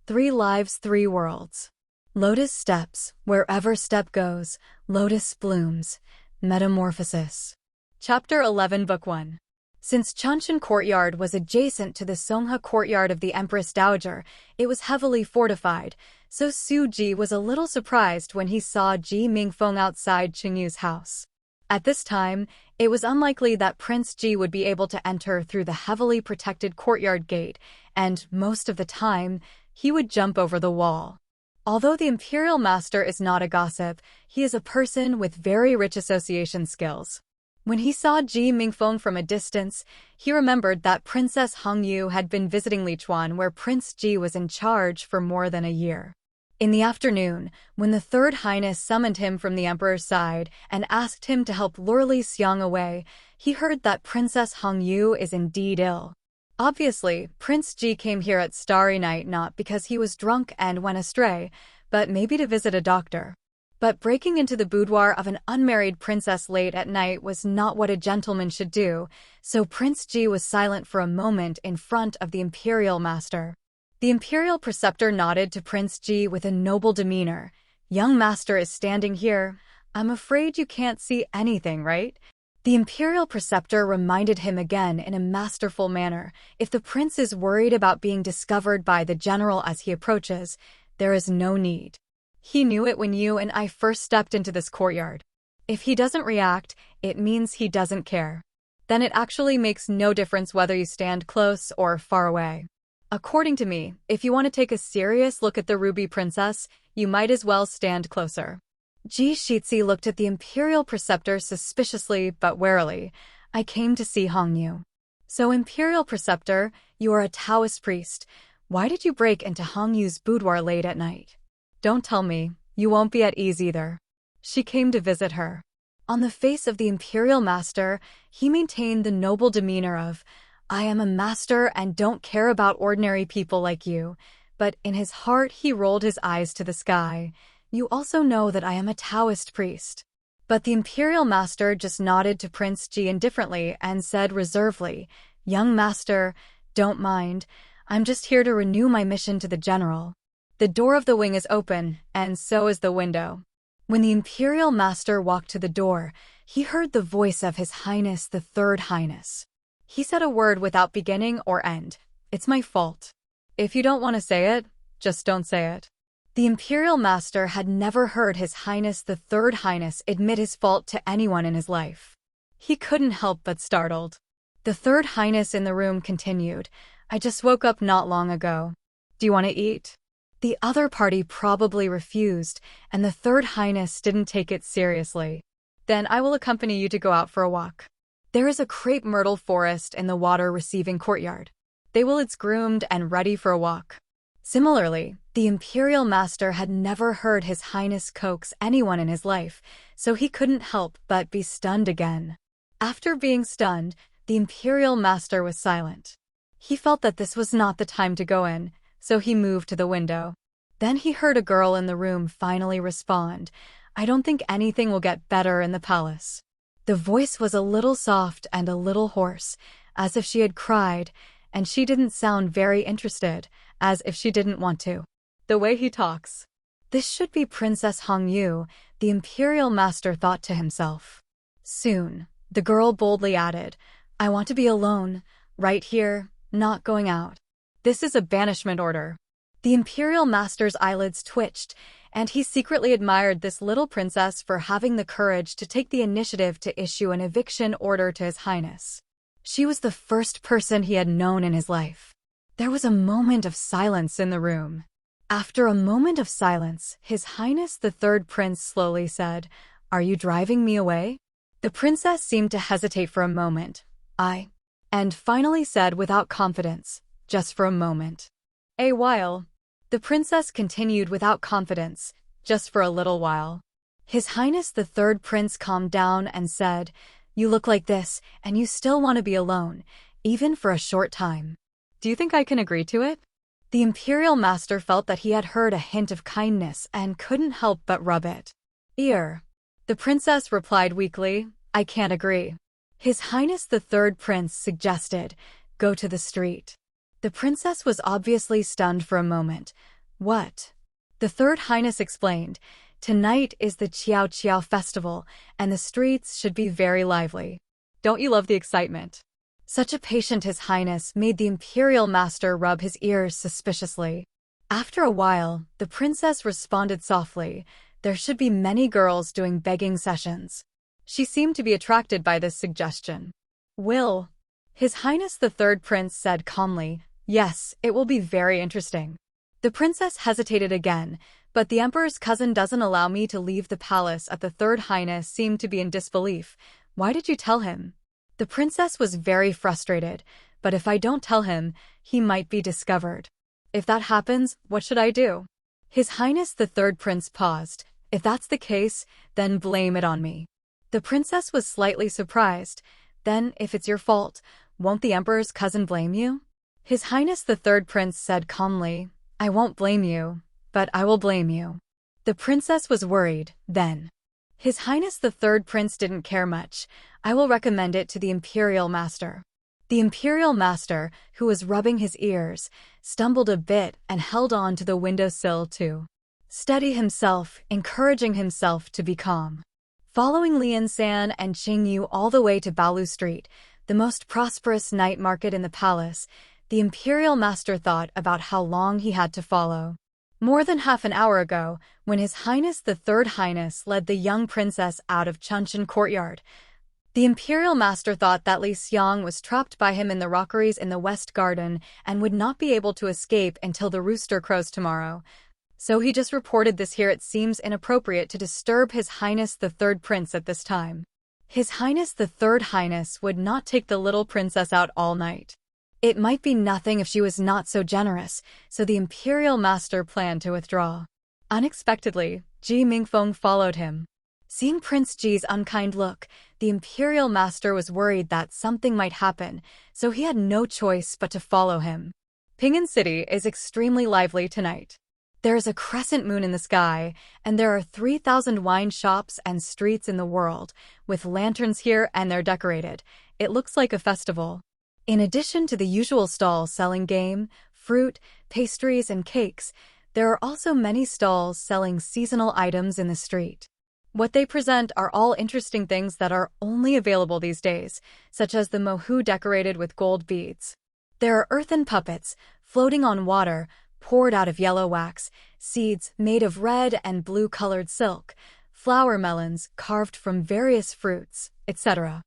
3 lives, 3 worlds. Lotus steps, wherever step goes, lotus blooms. Metamorphosis. Chapter 11, Book 1. Since Chanshan Courtyard was adjacent to the Songhe Courtyard of the Empress Dowager, it was heavily fortified, so Su Ji was a little surprised when he saw Ji Mingfeng outside Qingyu's house. At this time, it was unlikely that Prince Ji would be able to enter through the heavily protected courtyard gate, and most of the time, he would jump over the wall. Although the Imperial Master is not a gossip, he is a person with very rich association skills. When he saw Ji Mingfeng from a distance, he remembered that Princess Hongyu had been visiting Lichuan, where Prince Ji was in charge for more than a year. In the afternoon, when the Third Highness summoned him from the Emperor's side and asked him to help lure Li Xiang away, he heard that Princess Hongyu is indeed ill. Obviously, Prince Ji came here at Starry Night not because he was drunk and went astray, but maybe to visit a doctor. But breaking into the boudoir of an unmarried princess late at night was not what a gentleman should do, so Prince Ji was silent for a moment in front of the Imperial Master. The Imperial Preceptor nodded to Prince Ji with a noble demeanor. "Young Master is standing here. I'm afraid you can't see anything, right?" The Imperial Preceptor reminded him again in a masterful manner, if the prince is worried about being discovered by the general as he approaches, there is no need. He knew it when you and I first stepped into this courtyard. If he doesn't react, it means he doesn't care. Then it actually makes no difference whether you stand close or far away. According to me, if you want to take a serious look at the Ruby Princess, you might as well stand closer. Ji Shixi looked at the Imperial Preceptor suspiciously but warily. "I came to see Hongyu." "So, Imperial Preceptor, you are a Taoist priest. Why did you break into Hongyu's boudoir late at night?" "Don't tell me. You won't be at ease either." "She came to visit her." On the face of the Imperial Master, he maintained the noble demeanor of, "I am a master and don't care about ordinary people like you," but in his heart he rolled his eyes to the sky. "You also know that I am a Taoist priest." But the Imperial Master just nodded to Prince Ji indifferently and said reservedly, "Young Master, don't mind. I'm just here to renew my mission to the General." The door of the wing is open, and so is the window. When the Imperial Master walked to the door, he heard the voice of His Highness the Third Highness. He said a word without beginning or end. "It's my fault. If you don't want to say it, just don't say it." The Imperial Master had never heard His Highness the Third Highness admit his fault to anyone in his life. He couldn't help but startled. The Third Highness in the room continued, "I just woke up not long ago. Do you want to eat?" The other party probably refused, and the Third Highness didn't take it seriously. "Then I will accompany you to go out for a walk. There is a crepe myrtle forest in the water-receiving courtyard. They will it's groomed and ready for a walk." Similarly, the Imperial Master had never heard His Highness coax anyone in his life, so he couldn't help but be stunned again. After being stunned, the Imperial Master was silent. He felt that this was not the time to go in, so he moved to the window. Then he heard a girl in the room finally respond, "I don't think anything will get better in the palace." The voice was a little soft and a little hoarse, as if she had cried, and she didn't sound very interested, as if she didn't want to. The way he talks. This should be Princess Hongyu, the Imperial Master thought to himself. Soon, the girl boldly added, "I want to be alone, right here, not going out. This is a banishment order." The Imperial Master's eyelids twitched, and he secretly admired this little princess for having the courage to take the initiative to issue an eviction order to His Highness. She was the first person he had known in his life. There was a moment of silence in the room. After a moment of silence, His Highness the Third Prince slowly said, "Are you driving me away?" The princess seemed to hesitate for a moment. And finally said without confidence, "Just for a moment." "A while." The princess continued without confidence, "Just for a little while." His Highness the Third Prince calmed down and said, "You look like this, and you still want to be alone, even for a short time. Do you think I can agree to it?" The Imperial Master felt that he had heard a hint of kindness and couldn't help but rub it. "Ear." The princess replied weakly, "I can't agree." His Highness the Third Prince suggested, "Go to the street." The princess was obviously stunned for a moment, What? The Third Highness explained. Tonight is the Qiao Qiao festival, and the streets should be very lively. Don't you love the excitement? Such a patient His Highness made the Imperial Master rub his ears suspiciously. After a while, the princess responded softly. There should be many girls doing begging sessions. She seemed to be attracted by this suggestion. Will? His Highness the Third Prince said calmly. Yes, it will be very interesting. The princess hesitated again, but the Emperor's cousin doesn't allow me to leave the palace. At the Third Highness seemed to be in disbelief. Why did you tell him? The princess was very frustrated, but if I don't tell him, he might be discovered. If that happens, what should I do? His Highness the Third Prince paused. If that's the case, then blame it on me. The princess was slightly surprised. Then, if it's your fault, won't the Emperor's cousin blame you? His Highness the Third Prince said calmly, I won't blame you, but I will blame you. The princess was worried, then. His Highness the Third Prince didn't care much. I will recommend it to the Imperial Master. The Imperial Master, who was rubbing his ears, stumbled a bit and held on to the windowsill to steady himself, encouraging himself to be calm. Following Lian San and Qing Yu all the way to Baolu Street, the most prosperous night market in the palace, the Imperial Master thought about how long he had to follow. More than half an hour ago, when His Highness the Third Highness led the young princess out of Chuncheon Courtyard, the Imperial Master thought that Li Xiang was trapped by him in the rockeries in the West Garden and would not be able to escape until the rooster crows tomorrow. So he just reported this here. It seems inappropriate to disturb His Highness the Third Prince at this time. His Highness the Third Highness would not take the little princess out all night. It might be nothing if she was not so generous, so the Imperial Master planned to withdraw. Unexpectedly, Ji Mingfeng followed him. Seeing Prince Ji's unkind look, the Imperial Master was worried that something might happen, so he had no choice but to follow him. Ping'an City is extremely lively tonight. There is a crescent moon in the sky, and there are 3,000 wine shops and streets in the world, with lanterns here and there decorated. It looks like a festival. In addition to the usual stalls selling game, fruit, pastries, and cakes, there are also many stalls selling seasonal items in the street. What they present are all interesting things that are only available these days, such as the mohu decorated with gold beads. There are earthen puppets, floating on water, poured out of yellow wax, seeds made of red and blue-colored silk, flower melons carved from various fruits, etc.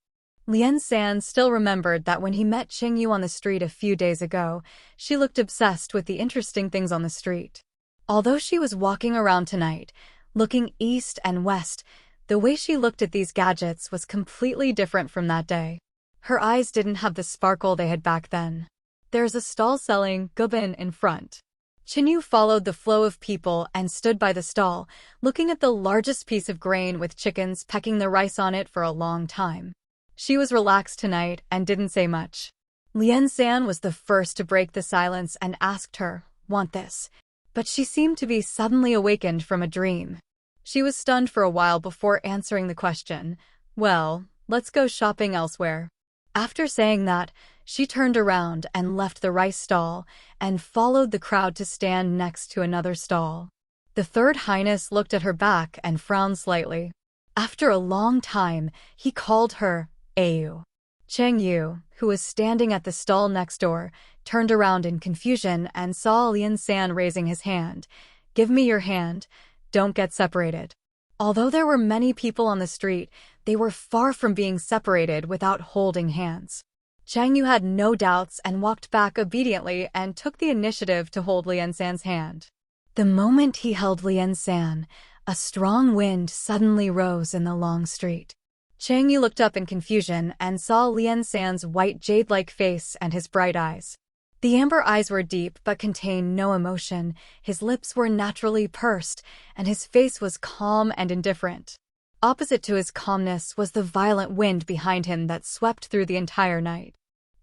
Lian San still remembered that when he met Qing Yu on the street a few days ago, she looked obsessed with the interesting things on the street. Although she was walking around tonight, looking east and west, the way she looked at these gadgets was completely different from that day. Her eyes didn't have the sparkle they had back then. There's a stall selling gubin in front. Qing Yu followed the flow of people and stood by the stall, looking at the largest piece of grain with chickens pecking the rice on it for a long time. She was relaxed tonight and didn't say much. Lian San was the first to break the silence and asked her, "Want this?" But she seemed to be suddenly awakened from a dream. She was stunned for a while before answering the question. Well, let's go shopping elsewhere. After saying that, she turned around and left the rice stall and followed the crowd to stand next to another stall. The Third Highness looked at her back and frowned slightly. After a long time, he called her Ayu. Qing Yu, who was standing at the stall next door, turned around in confusion and saw Lian San raising his hand. "Give me your hand. Don't get separated." Although there were many people on the street, they were far from being separated without holding hands. Qing Yu had no doubts and walked back obediently and took the initiative to hold Lian San's hand. The moment he held Lian San, a strong wind suddenly rose in the long street. Qing Yu looked up in confusion and saw Lian San's white jade-like face and his bright eyes. The amber eyes were deep but contained no emotion, his lips were naturally pursed, and his face was calm and indifferent. Opposite to his calmness was the violent wind behind him that swept through the entire night.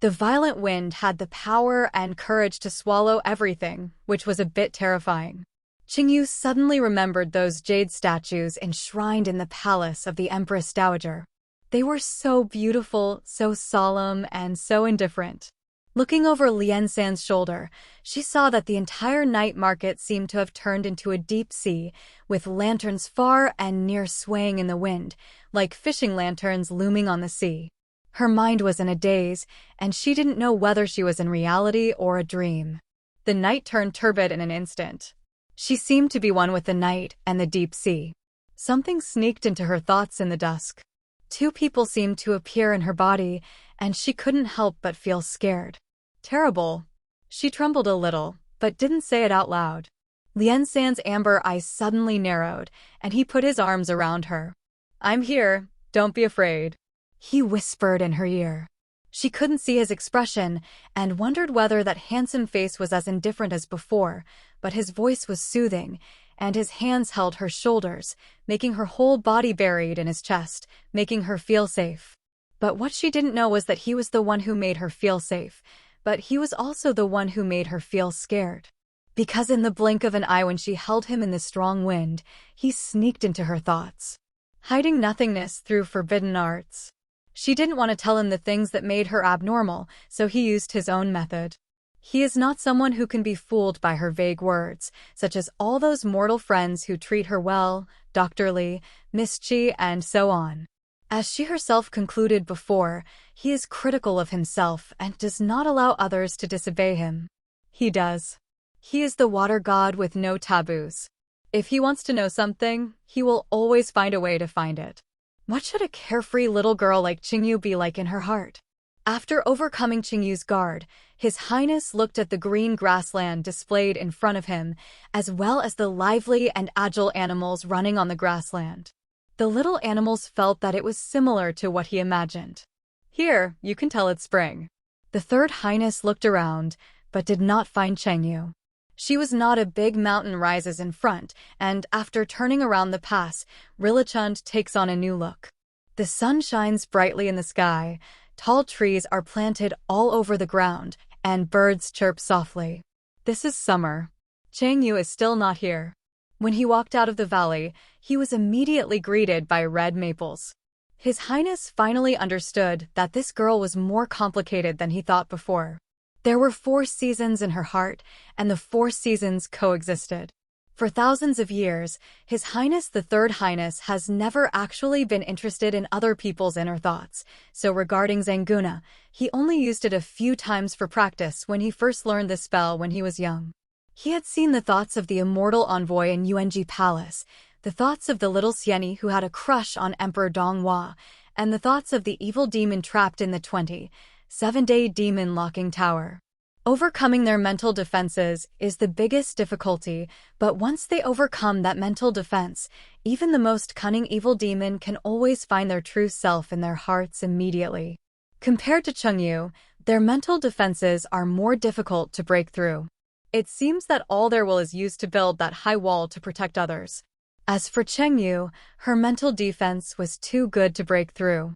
The violent wind had the power and courage to swallow everything, which was a bit terrifying. Qing Yu suddenly remembered those jade statues enshrined in the palace of the Empress Dowager. They were so beautiful, so solemn, and so indifferent. Looking over Lian San's shoulder, she saw that the entire night market seemed to have turned into a deep sea, with lanterns far and near swaying in the wind, like fishing lanterns looming on the sea. Her mind was in a daze, and she didn't know whether she was in reality or a dream. The night turned turbid in an instant. She seemed to be one with the night and the deep sea. Something sneaked into her thoughts in the dusk. Two people seemed to appear in her body, and she couldn't help but feel scared. Terrible. She trembled a little, but didn't say it out loud. Lian San's amber eyes suddenly narrowed, and he put his arms around her. "I'm here, don't be afraid," he whispered in her ear. She couldn't see his expression, and wondered whether that handsome face was as indifferent as before, but his voice was soothing, and his hands held her shoulders, making her whole body buried in his chest, making her feel safe. But what she didn't know was that he was the one who made her feel safe, but he was also the one who made her feel scared. Because in the blink of an eye when she held him in the strong wind, he sneaked into her thoughts, hiding nothingness through forbidden arts. She didn't want to tell him the things that made her abnormal, so he used his own method. He is not someone who can be fooled by her vague words, such as all those mortal friends who treat her well, Dr. Li, Miss Chi, and so on. As she herself concluded before, he is critical of himself and does not allow others to disobey him. He does. He is the water god with no taboos. If he wants to know something, he will always find a way to find it. What should a carefree little girl like Qingyu be like in her heart? After overcoming Qingyu's guard, His Highness looked at the green grassland displayed in front of him, as well as the lively and agile animals running on the grassland. The little animals felt that it was similar to what he imagined. "Here, you can tell it's spring." The Third Highness looked around, but did not find Chengyu. She was not. A big mountain rises in front, and after turning around the pass, Rilachund takes on a new look. The sun shines brightly in the sky, tall trees are planted all over the ground, and birds chirp softly. This is summer. Chengyu is still not here. When he walked out of the valley, he was immediately greeted by red maples. His Highness finally understood that this girl was more complicated than he thought before. There were 4 seasons in her heart, and the 4 seasons coexisted. For thousands of years, His Highness the Third Highness has never actually been interested in other people's inner thoughts, so regarding Zanguna, he only used it a few times for practice when he first learned the spell when he was young. He had seen the thoughts of the immortal envoy in Yuanji Palace, the thoughts of the little Xieni who had a crush on Emperor Donghua, and the thoughts of the evil demon trapped in the 27-day demon locking tower. Overcoming their mental defenses is the biggest difficulty, but once they overcome that mental defense, even the most cunning evil demon can always find their true self in their hearts immediately. Compared to Chengyu, their mental defenses are more difficult to break through. It seems that all their will is used to build that high wall to protect others. As for Chengyu, her mental defense was too good to break through.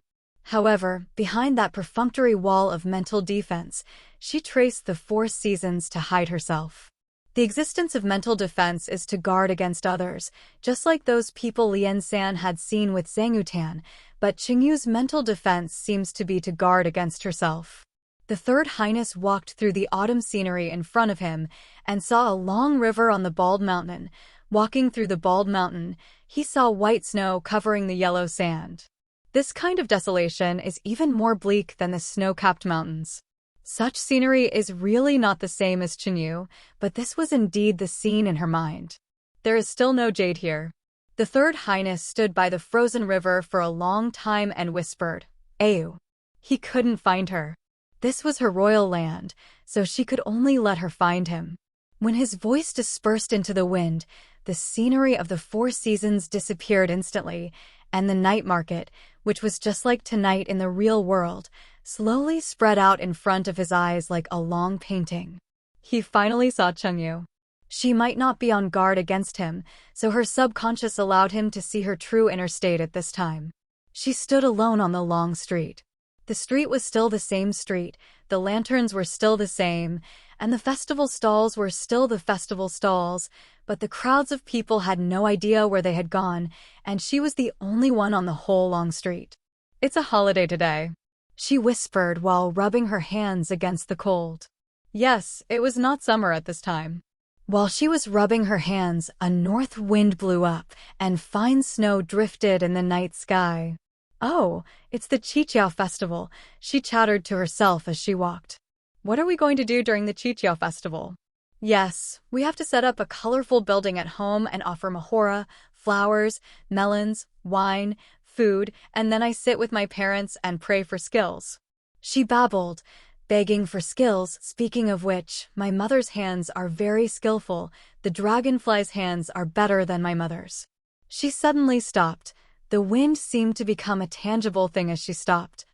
However, behind that perfunctory wall of mental defense, she traced the 4 seasons to hide herself. The existence of mental defense is to guard against others, just like those people Lian San had seen with Zangutan, but Chengyu's mental defense seems to be to guard against herself. The Third Highness walked through the autumn scenery in front of him and saw a long river on the bald mountain. Walking through the bald mountain, he saw white snow covering the yellow sand. This kind of desolation is even more bleak than the snow-capped mountains. Such scenery is really not the same as Chengyu, but this was indeed the scene in her mind. There is still no jade here. The Third Highness stood by the frozen river for a long time and whispered, "Ayu." He couldn't find her. This was her royal land, so she could only let her find him. When his voice dispersed into the wind, the scenery of the 4 seasons disappeared instantly, and the night market, which was just like tonight in the real world, slowly spread out in front of his eyes like a long painting. He finally saw Chengyu. She might not be on guard against him, so her subconscious allowed him to see her true inner state at this time. She stood alone on the long street. The street was still the same street, the lanterns were still the same, and the festival stalls were still the festival stalls, but the crowds of people had no idea where they had gone, and she was the only one on the whole long street. "It's a holiday today," she whispered while rubbing her hands against the cold. Yes, it was not summer at this time. While she was rubbing her hands, a north wind blew up, and fine snow drifted in the night sky. Oh, it's the Qiqiao festival, she chattered to herself as she walked. What are we going to do during the Qiqiao festival? Yes, we have to set up a colorful building at home and offer mahora, flowers, melons, wine, food, and then I sit with my parents and pray for skills. She babbled, begging for skills. Speaking of which, my mother's hands are very skillful. The dragonfly's hands are better than my mother's. She suddenly stopped. The wind seemed to become a tangible thing as she stopped.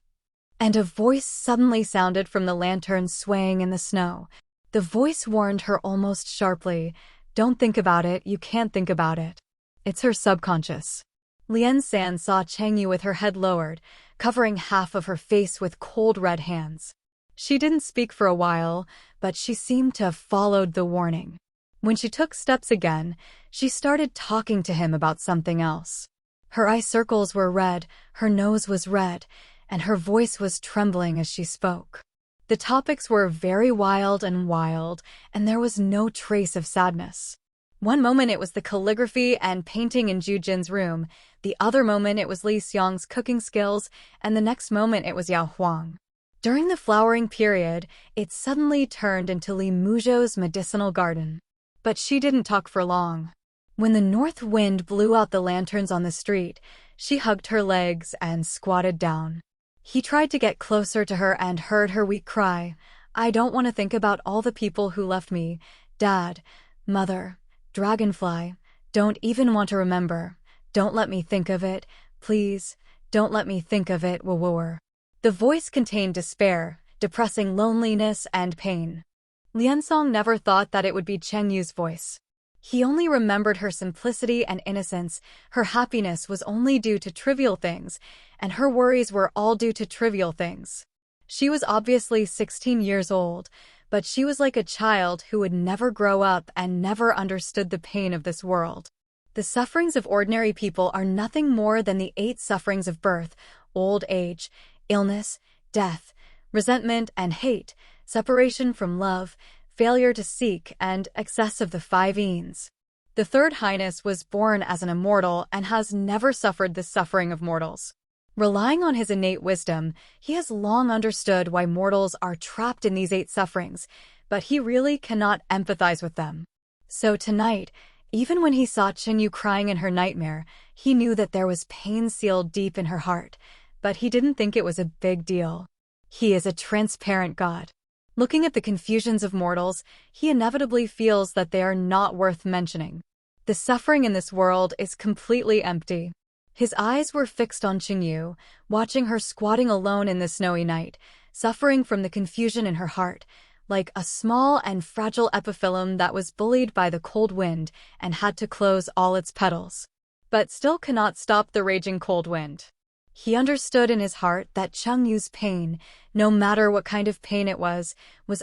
And a voice suddenly sounded from the lantern swaying in the snow. The voice warned her almost sharply, "Don't think about it, you can't think about it. It's her subconscious." Lian San saw Chengyu with her head lowered, covering half of her face with cold red hands. She didn't speak for a while, but she seemed to have followed the warning. When she took steps again, she started talking to him about something else. Her eye circles were red, her nose was red, and her voice was trembling as she spoke. The topics were very wild, and there was no trace of sadness. One moment it was the calligraphy and painting in Ju Jin's room, the other moment it was Li Xiang's cooking skills, and the next moment it was Yao Huang. During the flowering period, it suddenly turned into Li Muzhou's medicinal garden. But she didn't talk for long. When the north wind blew out the lanterns on the street, she hugged her legs and squatted down. He tried to get closer to her and heard her weak cry, "I don't want to think about all the people who left me. Dad, Mother, Dragonfly, don't even want to remember. Don't let me think of it, please. Don't let me think of it, Wawor." The voice contained despair, depressing loneliness and pain. Liansong never thought that it would be Chengyu's voice. He only remembered her simplicity and innocence. Her happiness was only due to trivial things, and her worries were all due to trivial things. She was obviously 16 years old, but she was like a child who would never grow up and never understood the pain of this world. The sufferings of ordinary people are nothing more than the 8 sufferings of birth, old age, illness, death, resentment and hate, separation from love, failure to seek, and excess of the 5 Eans. The Third Highness was born as an immortal and has never suffered the suffering of mortals. Relying on his innate wisdom, he has long understood why mortals are trapped in these 8 sufferings, but he really cannot empathize with them. So tonight, even when he saw Chenyu crying in her nightmare, he knew that there was pain sealed deep in her heart, but he didn't think it was a big deal. He is a transparent god. Looking at the confusions of mortals, he inevitably feels that they are not worth mentioning. The suffering in this world is completely empty. His eyes were fixed on Chenyu, watching her squatting alone in the snowy night, suffering from the confusion in her heart, like a small and fragile epiphyllum that was bullied by the cold wind and had to close all its petals, but still cannot stop the raging cold wind. He understood in his heart that Chengyu's pain, no matter what kind of pain it was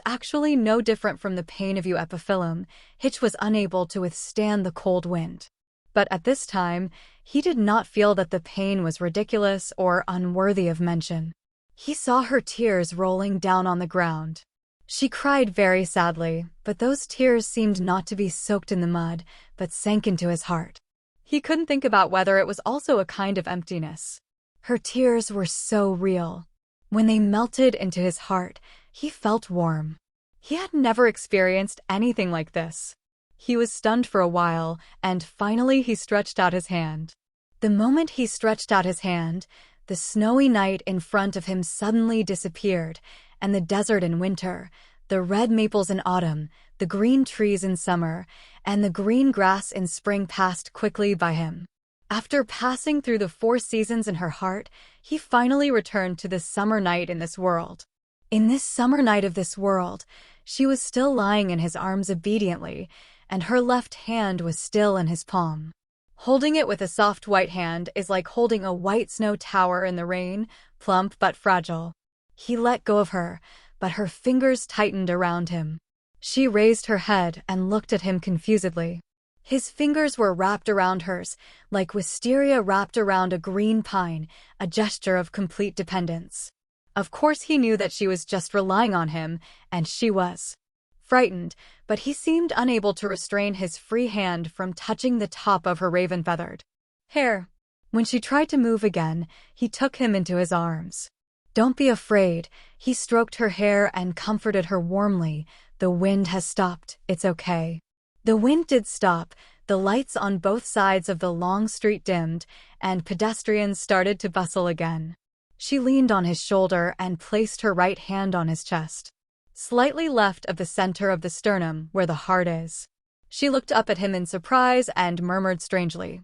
actually no different from the pain of epiphyllum, which was unable to withstand the cold wind. But at this time, he did not feel that the pain was ridiculous or unworthy of mention. He saw her tears rolling down on the ground. She cried very sadly, but those tears seemed not to be soaked in the mud, but sank into his heart. He couldn't think about whether it was also a kind of emptiness. Her tears were so real. When they melted into his heart, he felt warm. He had never experienced anything like this. He was stunned for a while, and finally he stretched out his hand. The moment he stretched out his hand, the snowy night in front of him suddenly disappeared, and the desert in winter, the red maples in autumn, the green trees in summer, and the green grass in spring passed quickly by him. After passing through the 4 seasons in her heart, he finally returned to the summer night in this world. In this summer night of this world, she was still lying in his arms obediently, and her left hand was still in his palm. Holding it with a soft white hand is like holding a white snow tower in the rain, plump but fragile. He let go of her, but her fingers tightened around him. She raised her head and looked at him confusedly. His fingers were wrapped around hers, like wisteria wrapped around a green pine, a gesture of complete dependence. Of course he knew that she was just relying on him, and she was frightened, but he seemed unable to restrain his free hand from touching the top of her raven-feathered hair. When she tried to move again, he took him into his arms. "Don't be afraid," he stroked her hair and comforted her warmly. "The wind has stopped, it's okay." The wind did stop, the lights on both sides of the long street dimmed, and pedestrians started to bustle again. She leaned on his shoulder and placed her right hand on his chest, slightly left of the center of the sternum where the heart is. She looked up at him in surprise and murmured strangely,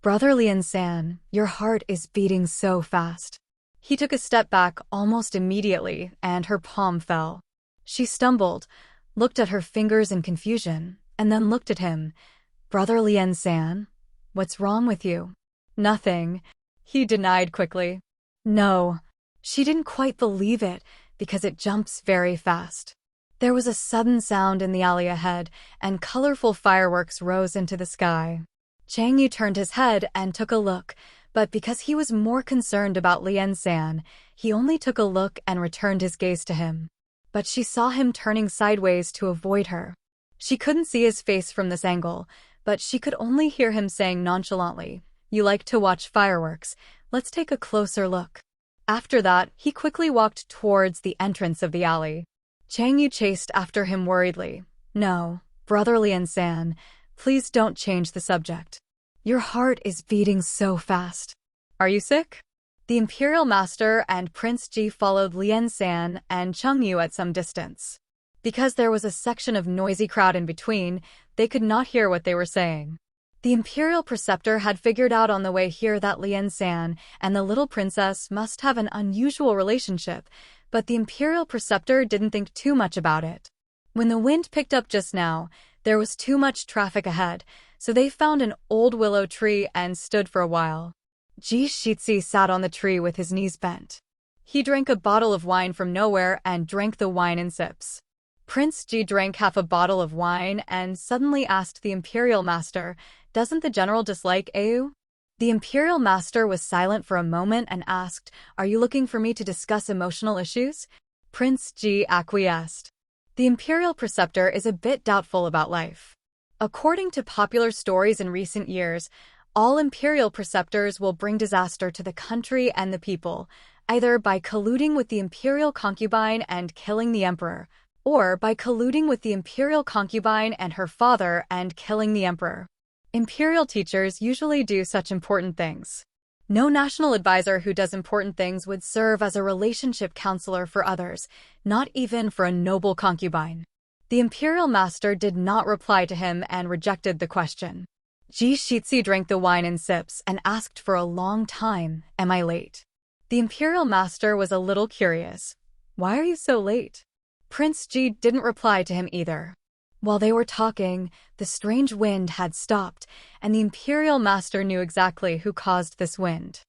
"Brother Lian-san, your heart is beating so fast." He took a step back almost immediately, and her palm fell. She stumbled, looked at her fingers in confusion, and then looked at him. "Brother Lian-san, what's wrong with you?" "Nothing," he denied quickly. "No." She didn't quite believe it, because it jumps very fast. There was a sudden sound in the alley ahead, and colorful fireworks rose into the sky. Tangqi turned his head and took a look, but because he was more concerned about Lian-san, he only took a look and returned his gaze to him. But she saw him turning sideways to avoid her. She couldn't see his face from this angle, but she could only hear him saying nonchalantly, "You like to watch fireworks, let's take a closer look." After that, he quickly walked towards the entrance of the alley. Tangqi chased after him worriedly. "No, Brother Lian-san, please don't change the subject. Your heart is beating so fast. Are you sick?" The Imperial Master and Prince Ji followed Lian-san and Chengyu at some distance. Because there was a section of noisy crowd in between, they could not hear what they were saying. The Imperial Preceptor had figured out on the way here that Lian-san and the little princess must have an unusual relationship, but the Imperial Preceptor didn't think too much about it. When the wind picked up just now, there was too much traffic ahead, so they found an old willow tree and stood for a while. Ji Shitsi sat on the tree with his knees bent. He drank a bottle of wine from nowhere and drank the wine in sips. Prince Ji drank half a bottle of wine and suddenly asked the Imperial Master, "Doesn't the general dislike Au?" The Imperial Master was silent for a moment and asked, "Are you looking for me to discuss emotional issues?" Prince Ji acquiesced. The Imperial Preceptor is a bit doubtful about life. According to popular stories in recent years, all Imperial Preceptors will bring disaster to the country and the people, either by colluding with the Imperial concubine and killing the Emperor, or by colluding with the Imperial concubine and her father and killing the Emperor. Imperial teachers usually do such important things. No national advisor who does important things would serve as a relationship counselor for others, not even for a noble concubine. The Imperial Master did not reply to him and rejected the question. Ji Shitsi drank the wine in sips and asked for a long time, "Am I late?" The Imperial Master was a little curious. "Why are you so late?" Prince Ji didn't reply to him either. While they were talking, the strange wind had stopped, and the Imperial Master knew exactly who caused this wind.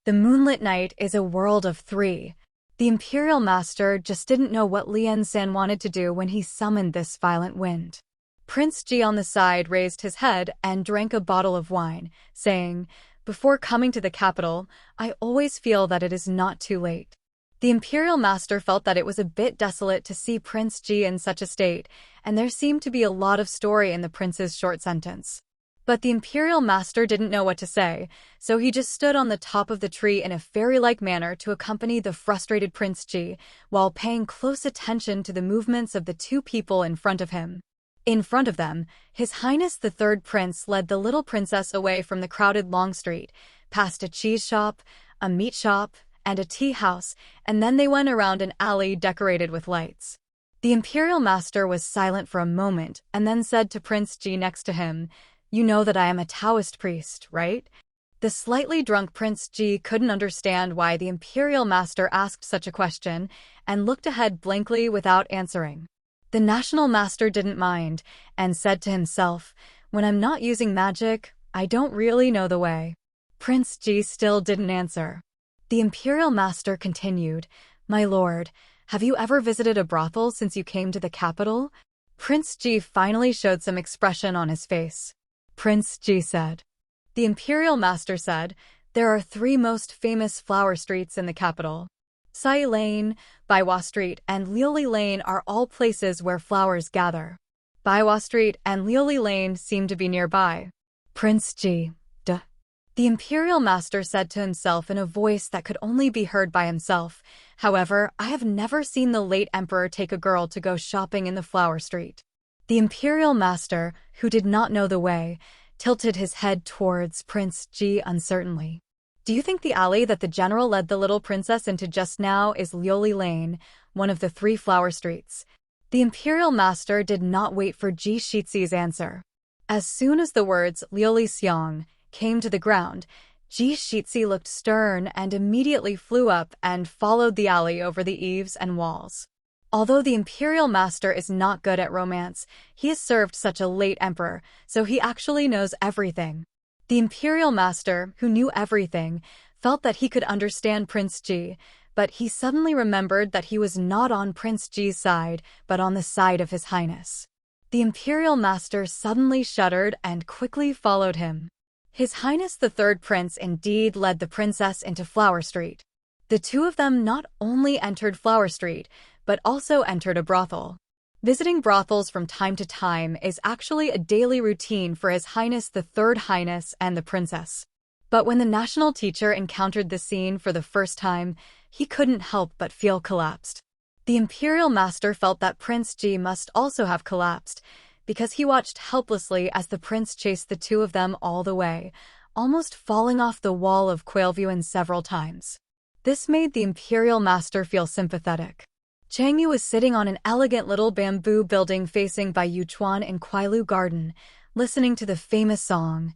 The moonlit night is a world of three. The Imperial Master just didn't know what Lian-san wanted to do when he summoned this violent wind. Prince Ji on the side raised his head and drank a bottle of wine, saying, "Before coming to the capital, I always feel that it is not too late." The Imperial Master felt that it was a bit desolate to see Prince Ji in such a state, and there seemed to be a lot of story in the prince's short sentence. But the Imperial Master didn't know what to say, so he just stood on the top of the tree in a fairy-like manner to accompany the frustrated Prince Ji, while paying close attention to the movements of the two people in front of him. In front of them, His Highness the Third Prince led the little princess away from the crowded long street, past a cheese shop, a meat shop, and a tea house, and then they went around an alley decorated with lights. The Imperial Master was silent for a moment and then said to Prince Ji next to him, "You know that I am a Taoist priest, right?" The slightly drunk Prince Ji couldn't understand why the Imperial Master asked such a question and looked ahead blankly without answering. The National Master didn't mind and said to himself, "When I'm not using magic, I don't really know the way." Prince Ji still didn't answer. The Imperial Master continued, "My lord, have you ever visited a brothel since you came to the capital?" Prince Ji finally showed some expression on his face. Prince Ji said. The Imperial Master said, "There are 3 most famous flower streets in the capital. Sai Lane, Baiwa Street, and Liuli Lane are all places where flowers gather. Baiwa Street and Liuli Lane seem to be nearby. Prince Ji, duh. The Imperial Master said to himself in a voice that could only be heard by himself. However, I have never seen the late Emperor take a girl to go shopping in the Flower Street. The Imperial Master, who did not know the way, tilted his head towards Prince Ji uncertainly. Do you think the alley that the general led the little princess into just now is Liuli Lane, one of the 3 flower streets? The Imperial Master did not wait for Ji Shixi's answer. As soon as the words Liuli Xiang came to the ground, Ji Shixi looked stern and immediately flew up and followed the alley over the eaves and walls. Although the Imperial Master is not good at romance, he has served such a late emperor, so he actually knows everything. The Imperial Master, who knew everything, felt that he could understand Prince Ji, but he suddenly remembered that he was not on Prince Ji's side, but on the side of His Highness. The Imperial Master suddenly shuddered and quickly followed him. His Highness the Third Prince indeed led the princess into Flower Street. The two of them not only entered Flower Street, but also entered a brothel. Visiting brothels from time to time is actually a daily routine for His Highness the Third Highness and the princess. But when the national teacher encountered the scene for the first time, he couldn't help but feel collapsed. The Imperial Master felt that Prince Ji must also have collapsed, because he watched helplessly as the prince chased the two of them all the way, almost falling off the wall of Quailview several times. This made the Imperial Master feel sympathetic. Chang Yu was sitting on an elegant little bamboo building facing Bai Yuchuan in Kuailu Garden, listening to the famous song,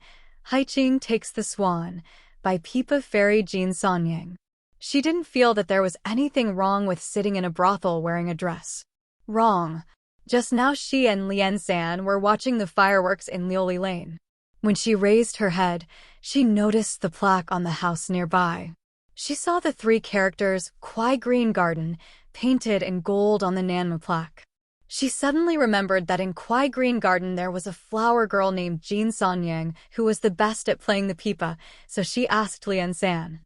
Haiqing Takes the Swan, by Pipa Fairy Jean Sanyang. She didn't feel that there was anything wrong with sitting in a brothel wearing a dress. Wrong. Just now she and Lian San were watching the fireworks in Liuli Lane. When she raised her head, she noticed the plaque on the house nearby. She saw the 3 characters, Kwai Green Garden, painted in gold on the Nanma plaque. She suddenly remembered that in Kwai Green Garden there was a flower girl named Jean Sanyang who was the best at playing the pipa, so she asked Lian San.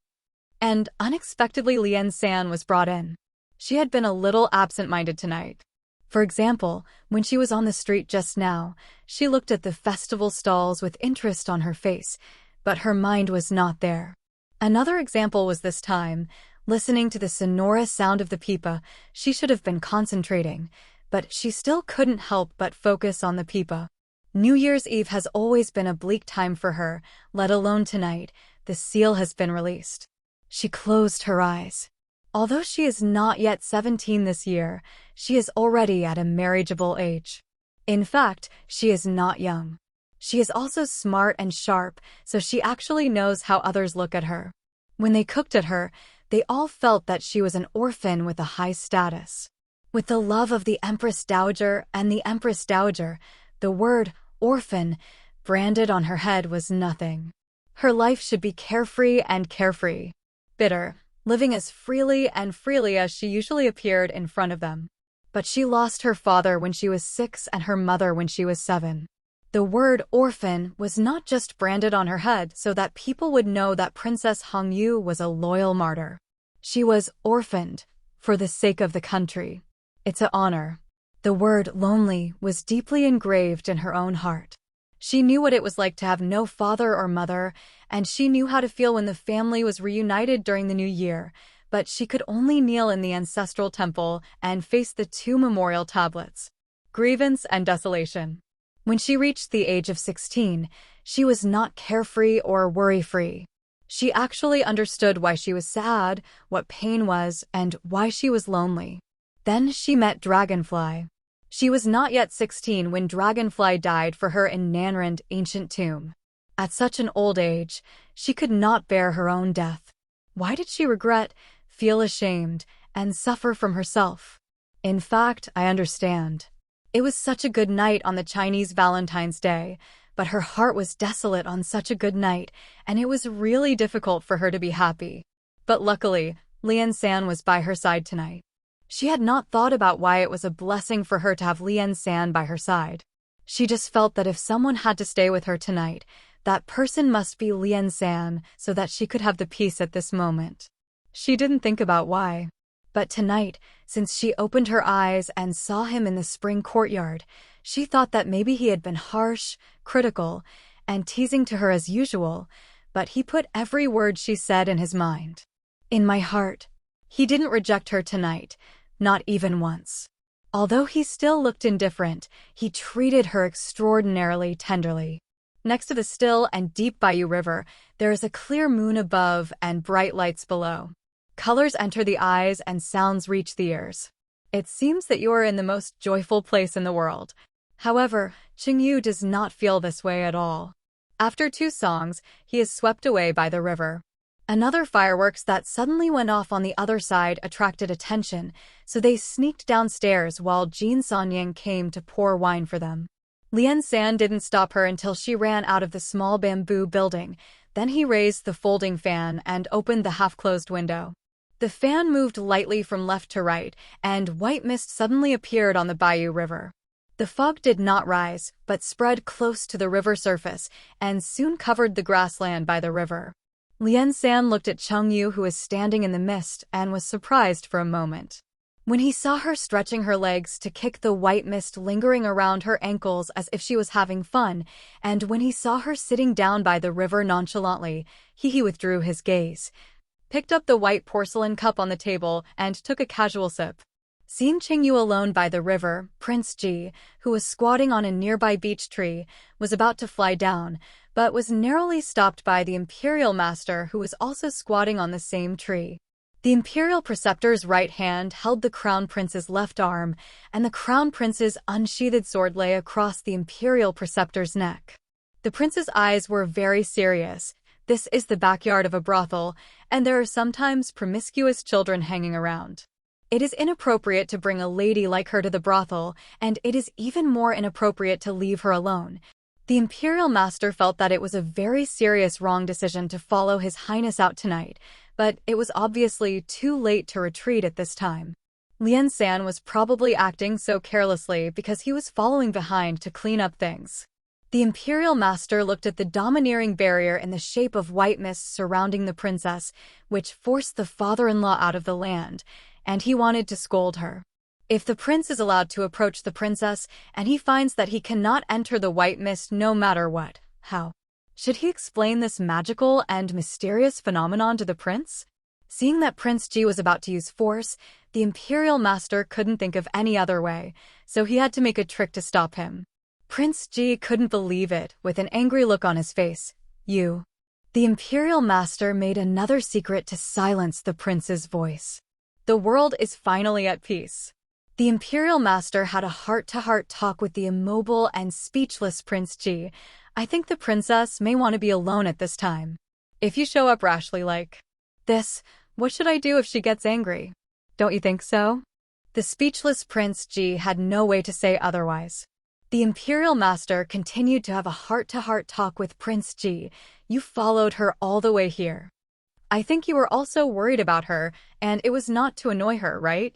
And unexpectedly Lian San was brought in. She had been a little absent-minded tonight. For example, when she was on the street just now, she looked at the festival stalls with interest on her face, but her mind was not there. Another example was this time, listening to the sonorous sound of the pipa. She should have been concentrating, but she still couldn't help but focus on the pipa. New Year's Eve has always been a bleak time for her, let alone tonight. The seal has been released. She closed her eyes. Although she is not yet 17 this year, she is already at a marriageable age. In fact, she is not young. She is also smart and sharp, so she actually knows how others look at her. When they cooked at her, they all felt that she was an orphan with a high status. With the love of the Empress Dowager and the Empress Dowager, the word orphan branded on her head was nothing. Her life should be carefree and carefree. Bitter, living as freely and freely as she usually appeared in front of them. But she lost her father when she was 6 and her mother when she was 7. The word orphan was not just branded on her head so that people would know that Princess Hongyu was a loyal martyr. She was orphaned for the sake of the country. It's an honor. The word lonely was deeply engraved in her own heart. She knew what it was like to have no father or mother, and she knew how to feel when the family was reunited during the new year, but she could only kneel in the ancestral temple and face the 2 memorial tablets. Grievance and desolation. When she reached the age of 16, she was not carefree or worry-free. She actually understood why she was sad, what pain was, and why she was lonely. Then she met Dragonfly. She was not yet 16 when Dragonfly died for her in Nanrand ancient tomb. At such an old age, she could not bear her own death. Why did she regret, feel ashamed, and suffer from herself? In fact, I understand. It was such a good night on the Chinese Valentine's Day, but her heart was desolate on such a good night, and it was really difficult for her to be happy. But luckily, Lian San was by her side tonight. She had not thought about why it was a blessing for her to have Lian San by her side. She just felt that if someone had to stay with her tonight, that person must be Lian San so that she could have the peace at this moment. She didn't think about why. But tonight, since she opened her eyes and saw him in the spring courtyard, she thought that maybe he had been harsh, critical, and teasing to her as usual, but he put every word she said in his mind. In my heart. He didn't reject her tonight, not even once. Although he still looked indifferent, he treated her extraordinarily tenderly. Next to the still and deep Bayou River, there is a clear moon above and bright lights below. Colors enter the eyes and sounds reach the ears. It seems that you are in the most joyful place in the world. However, Qingyu does not feel this way at all. After 2 songs, he is swept away by the river. Another fireworks that suddenly went off on the other side attracted attention, so they sneaked downstairs while Jin Sanying came to pour wine for them. Lian San didn't stop her until she ran out of the small bamboo building. Then he raised the folding fan and opened the half-closed window. The fan moved lightly from left to right, and white mist suddenly appeared on the Bayou River. The fog did not rise, but spread close to the river surface and soon covered the grassland by the river. Lian San looked at Qingyu, who was standing in the mist, and was surprised for a moment. When he saw her stretching her legs to kick the white mist lingering around her ankles as if she was having fun, and when he saw her sitting down by the river nonchalantly, he withdrew his gaze, picked up the white porcelain cup on the table, and took a casual sip. Seeing Qingyu alone by the river, Prince Ji, who was squatting on a nearby beech tree, was about to fly down, but was narrowly stopped by the Imperial Master, who was also squatting on the same tree. The Imperial Preceptor's right hand held the Crown Prince's left arm, and the Crown Prince's unsheathed sword lay across the Imperial Preceptor's neck. The prince's eyes were very serious. This is the backyard of a brothel, and there are sometimes promiscuous children hanging around. It is inappropriate to bring a lady like her to the brothel, and it is even more inappropriate to leave her alone. The Imperial Master felt that it was a very serious wrong decision to follow His Highness out tonight, but it was obviously too late to retreat at this time. Lian San was probably acting so carelessly because he was following behind to clean up things. The Imperial Master looked at the domineering barrier in the shape of white mist surrounding the princess, which forced the father-in-law out of the land, and he wanted to scold her. If the prince is allowed to approach the princess, and he finds that he cannot enter the white mist no matter what, how should he explain this magical and mysterious phenomenon to the prince? Seeing that Prince Ji was about to use force, the Imperial Master couldn't think of any other way, so he had to make a trick to stop him. Prince Ji couldn't believe it, with an angry look on his face. You. The Imperial Master made another secret to silence the prince's voice. The world is finally at peace. The Imperial Master had a heart-to-heart talk with the immobile and speechless Prince Ji. I think the princess may want to be alone at this time. If you show up rashly like this, what should I do if she gets angry? Don't you think so? The speechless Prince Ji had no way to say otherwise. The Imperial Master continued to have a heart-to-heart talk with Prince Ji. You followed her all the way here. I think you were also worried about her, and it was not to annoy her, right?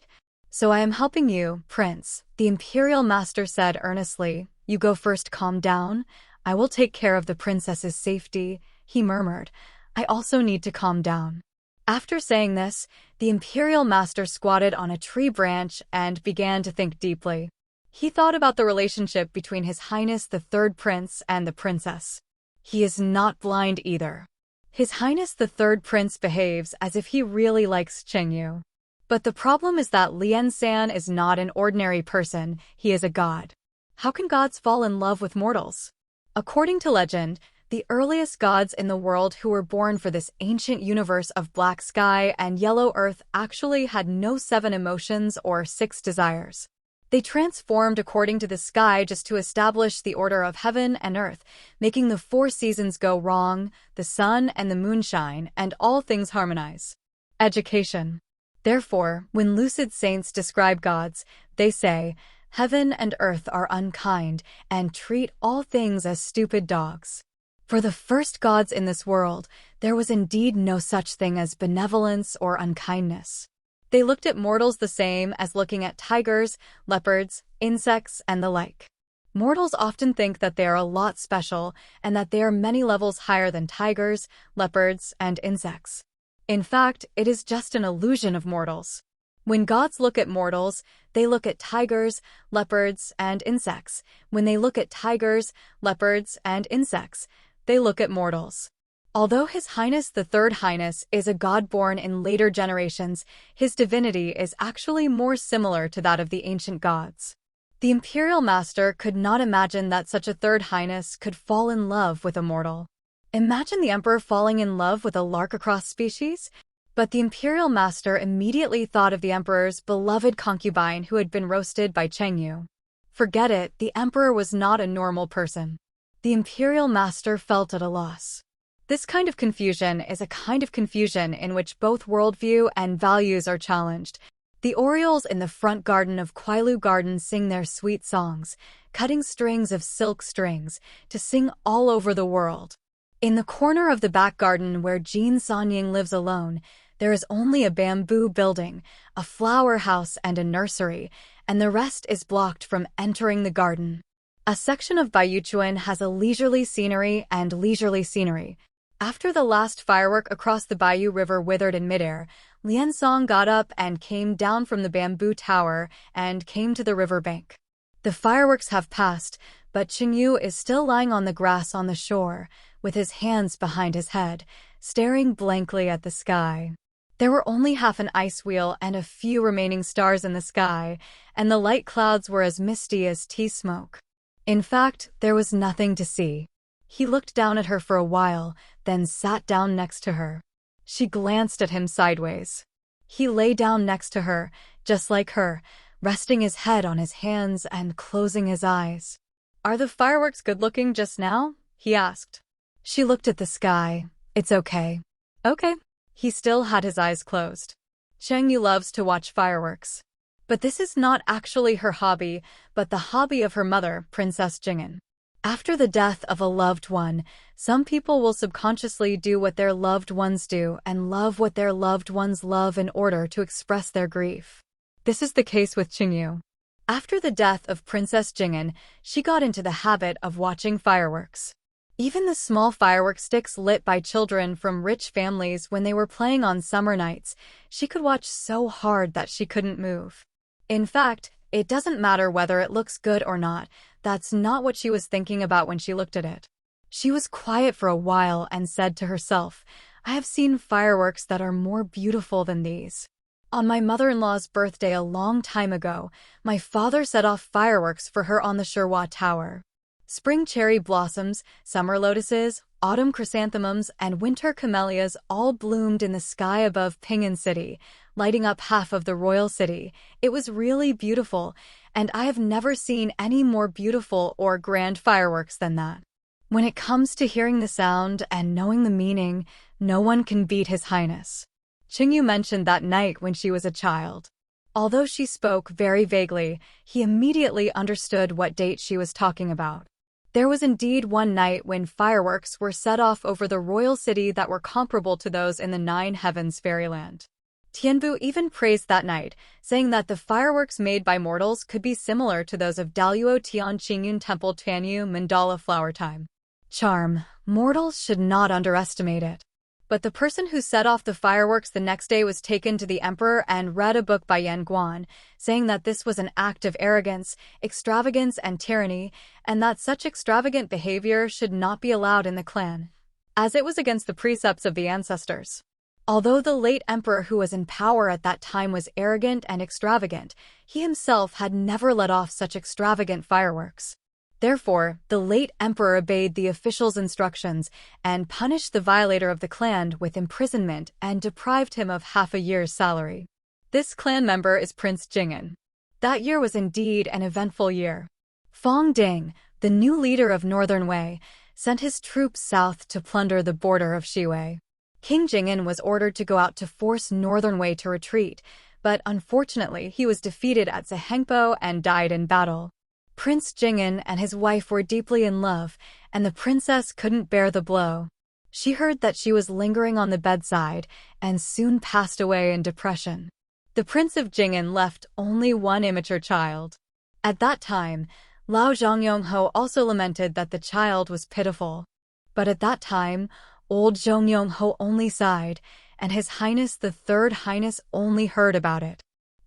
So I am helping you, Prince, the Imperial Master said earnestly. You go first, calm down. I will take care of the princess's safety, he murmured. I also need to calm down. After saying this, the Imperial Master squatted on a tree branch and began to think deeply. He thought about the relationship between His Highness the Third Prince and the princess. He is not blind either. His Highness the Third Prince behaves as if he really likes Qingyu. But the problem is that Lian San is not an ordinary person, he is a god. How can gods fall in love with mortals? According to legend, the earliest gods in the world who were born for this ancient universe of black sky and yellow earth actually had no 7 emotions or 6 desires. They transformed according to the sky just to establish the order of heaven and earth, making the 4 seasons go wrong, the sun and the moon shine, and all things harmonize. Education. Therefore, when lucid saints describe gods, they say, heaven and earth are unkind and treat all things as stupid dogs. For the first gods in this world, there was indeed no such thing as benevolence or unkindness. They looked at mortals the same as looking at tigers, leopards, insects, and the like. Mortals often think that they are a lot special and that they are many levels higher than tigers, leopards, and insects. In fact, it is just an illusion of mortals. When gods look at mortals, they look at tigers, leopards, and insects. When they look at tigers, leopards, and insects, they look at mortals. Although His Highness the Third Highness is a god born in later generations, his divinity is actually more similar to that of the ancient gods. The Imperial Master could not imagine that such a Third Highness could fall in love with a mortal. Imagine the Emperor falling in love with a lark across species? But the Imperial Master immediately thought of the Emperor's beloved concubine who had been roasted by Chengyu. Forget it, the Emperor was not a normal person. The Imperial Master felt at a loss. This kind of confusion is a kind of confusion in which both worldview and values are challenged. The orioles in the front garden of Kuailu Garden sing their sweet songs, cutting strings of silk strings, to sing all over the world. In the corner of the back garden where Jean Sanying lives alone, there is only a bamboo building, a flower house and a nursery, and the rest is blocked from entering the garden. A section of Baiyuchuan has a leisurely scenery and leisurely scenery. After the last firework across the Baiyu River withered in midair, Liansong got up and came down from the bamboo tower and came to the river bank. The fireworks have passed, but Qingyu is still lying on the grass on the shore, with his hands behind his head, staring blankly at the sky. There were only half an ice wheel and a few remaining stars in the sky, and the light clouds were as misty as tea smoke. In fact, there was nothing to see. He looked down at her for a while, then sat down next to her. She glanced at him sideways. He lay down next to her, just like her, resting his head on his hands and closing his eyes. "Are the fireworks good-looking just now?" he asked. She looked at the sky. "It's okay." "Okay." He still had his eyes closed. Chengyu loves to watch fireworks. But this is not actually her hobby, but the hobby of her mother, Princess Jing'an. After the death of a loved one, some people will subconsciously do what their loved ones do and love what their loved ones love in order to express their grief. This is the case with Qingyu. After the death of Princess Jing'an, she got into the habit of watching fireworks. Even the small firework sticks lit by children from rich families when they were playing on summer nights, she could watch so hard that she couldn't move. In fact, it doesn't matter whether it looks good or not, that's not what she was thinking about when she looked at it. She was quiet for a while and said to herself, "I have seen fireworks that are more beautiful than these. On my mother-in-law's birthday a long time ago, my father set off fireworks for her on the Shirhua Tower. Spring cherry blossoms, summer lotuses, autumn chrysanthemums, and winter camellias all bloomed in the sky above Pingan City, lighting up half of the royal city. It was really beautiful, and I have never seen any more beautiful or grand fireworks than that. When it comes to hearing the sound and knowing the meaning, no one can beat His Highness." Qingyu mentioned that night when she was a child. Although she spoke very vaguely, he immediately understood what date she was talking about. There was indeed one night when fireworks were set off over the royal city that were comparable to those in the Nine Heavens fairyland. Tianbu even praised that night, saying that the fireworks made by mortals could be similar to those of Daluo Tian Qingyun Temple Tianyu Mandala Flower Time. Charm. Mortals should not underestimate it. But the person who set off the fireworks the next day was taken to the emperor and read a book by Yan Guan, saying that this was an act of arrogance, extravagance, and tyranny, and that such extravagant behavior should not be allowed in the clan, as it was against the precepts of the ancestors. Although the late emperor who was in power at that time was arrogant and extravagant, he himself had never let off such extravagant fireworks. Therefore, the late emperor obeyed the officials' instructions and punished the violator of the clan with imprisonment and deprived him of half a year's salary. This clan member is Prince Jing'an. That year was indeed an eventful year. Fong Ding, the new leader of Northern Wei, sent his troops south to plunder the border of Shiwei. King Jing'an was ordered to go out to force Northern Wei to retreat, but unfortunately he was defeated at Zhengpo and died in battle. Prince Jing'an and his wife were deeply in love, and the princess couldn't bear the blow. She heard that she was lingering on the bedside and soon passed away in depression. The Prince of Jing'an left only one immature child. At that time, Lao Zhongyongho also lamented that the child was pitiful. But at that time, old Zhongyongho only sighed, and His Highness the Third Highness only heard about it.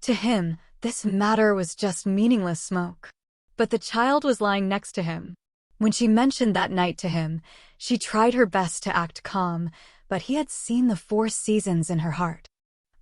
To him, this matter was just meaningless smoke. But the child was lying next to him. When she mentioned that night to him, she tried her best to act calm, but he had seen the 4 seasons in her heart.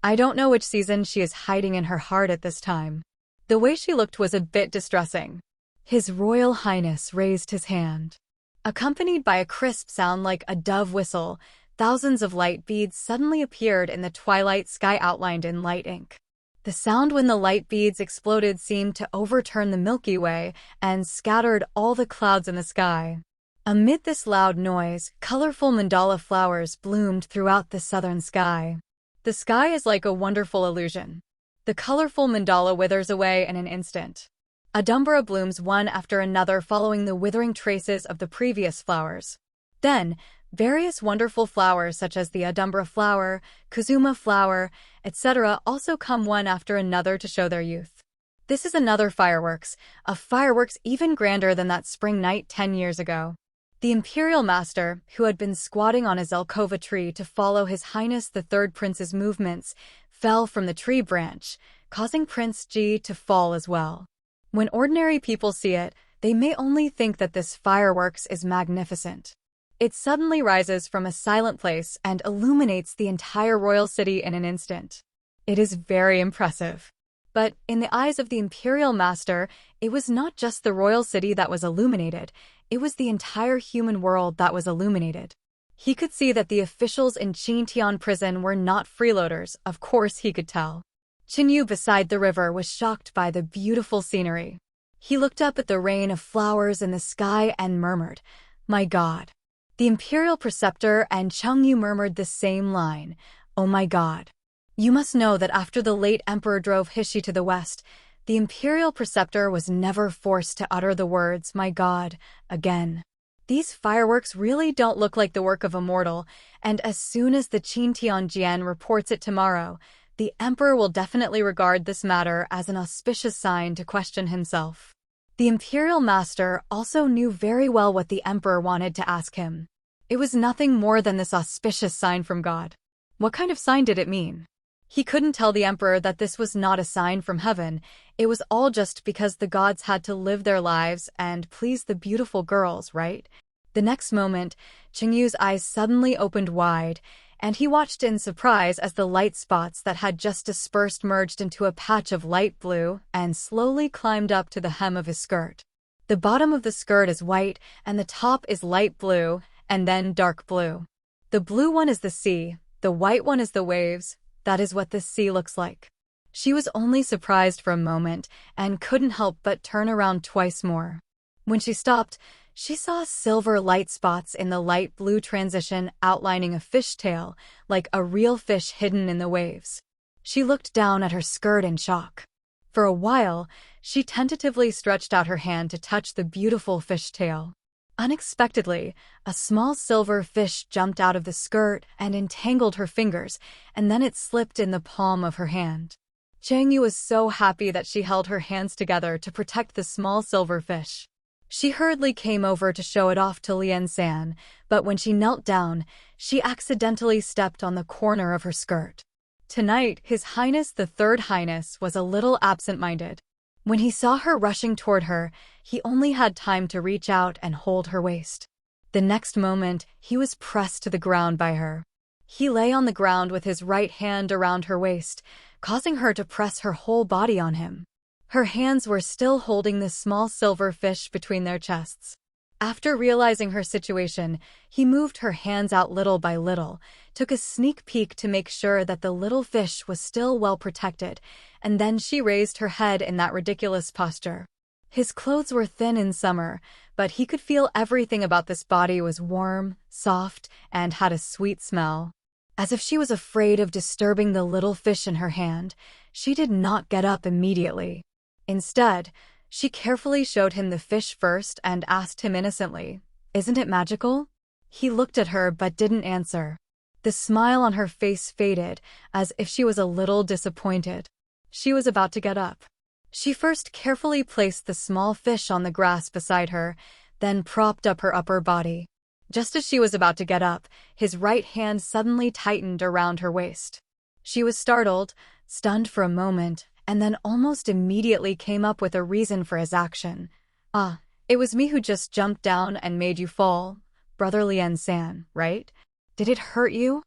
I don't know which season she is hiding in her heart at this time. The way she looked was a bit distressing. His Royal Highness raised his hand. Accompanied by a crisp sound like a dove whistle, thousands of light beads suddenly appeared in the twilight sky outlined in light ink. The sound when the light beads exploded seemed to overturn the Milky Way and scattered all the clouds in the sky. Amid this loud noise, colorful mandala flowers bloomed throughout the southern sky. The sky is like a wonderful illusion. The colorful mandala withers away in an instant. Adumbra blooms one after another following the withering traces of the previous flowers. Then, various wonderful flowers such as the Adumbra flower, Kuzuma flower, etc. also come one after another to show their youth. This is another fireworks, a fireworks even grander than that spring night 10 years ago. The Imperial Master, who had been squatting on his Zelkova tree to follow His Highness the Third Prince's movements, fell from the tree branch, causing Prince Ji to fall as well. When ordinary people see it, they may only think that this fireworks is magnificent. It suddenly rises from a silent place and illuminates the entire royal city in an instant. It is very impressive. But in the eyes of the Imperial Master, it was not just the royal city that was illuminated, it was the entire human world that was illuminated. He could see that the officials in Qingtian prison were not freeloaders, of course he could tell. Qinyu beside the river was shocked by the beautiful scenery. He looked up at the rain of flowers in the sky and murmured, "My God." The Imperial Preceptor and Chengyu murmured the same line, "Oh my God." You must know that after the late emperor drove Hishi to the west, the Imperial Preceptor was never forced to utter the words, "My God," again. These fireworks really don't look like the work of a mortal, and as soon as the Qingtian Jian reports it tomorrow, the emperor will definitely regard this matter as an auspicious sign to question himself. The Imperial Master also knew very well what the emperor wanted to ask him. It was nothing more than this auspicious sign from God. What kind of sign did it mean? He couldn't tell the emperor that this was not a sign from heaven, it was all just because the gods had to live their lives and please the beautiful girls, right? The next moment, Qingyu's eyes suddenly opened wide, and he watched in surprise as the light spots that had just dispersed merged into a patch of light blue and slowly climbed up to the hem of his skirt. The bottom of the skirt is white and the top is light blue and then dark blue. The blue one is the sea, the white one is the waves. That is what the sea looks like. She was only surprised for a moment and couldn't help but turn around twice more. When she stopped, she saw silver light spots in the light blue transition outlining a fish tail, like a real fish hidden in the waves. She looked down at her skirt in shock. For a while, she tentatively stretched out her hand to touch the beautiful fish tail. Unexpectedly, a small silver fish jumped out of the skirt and entangled her fingers, and then it slipped in the palm of her hand. Chengyu was so happy that she held her hands together to protect the small silver fish. She hurriedly came over to show it off to Lian San, but when she knelt down, she accidentally stepped on the corner of her skirt. Tonight, His Highness the Third Highness was a little absent-minded. When he saw her rushing toward her, he only had time to reach out and hold her waist. The next moment, he was pressed to the ground by her. He lay on the ground with his right hand around her waist, causing her to press her whole body on him. Her hands were still holding the small silver fish between their chests. After realizing her situation, he moved her hands out little by little, took a sneak peek to make sure that the little fish was still well protected, and then she raised her head in that ridiculous posture. His clothes were thin in summer, but he could feel everything about this body was warm, soft, and had a sweet smell. As if she was afraid of disturbing the little fish in her hand, she did not get up immediately. Instead, she carefully showed him the fish first and asked him innocently, "Isn't it magical?" He looked at her but didn't answer. The smile on her face faded, as if she was a little disappointed. She was about to get up. She first carefully placed the small fish on the grass beside her, then propped up her upper body. Just as she was about to get up, his right hand suddenly tightened around her waist. She was startled, stunned for a moment, and then almost immediately came up with a reason for his action. "Ah, it was me who just jumped down and made you fall, Brother Lian-san, right? Did it hurt you?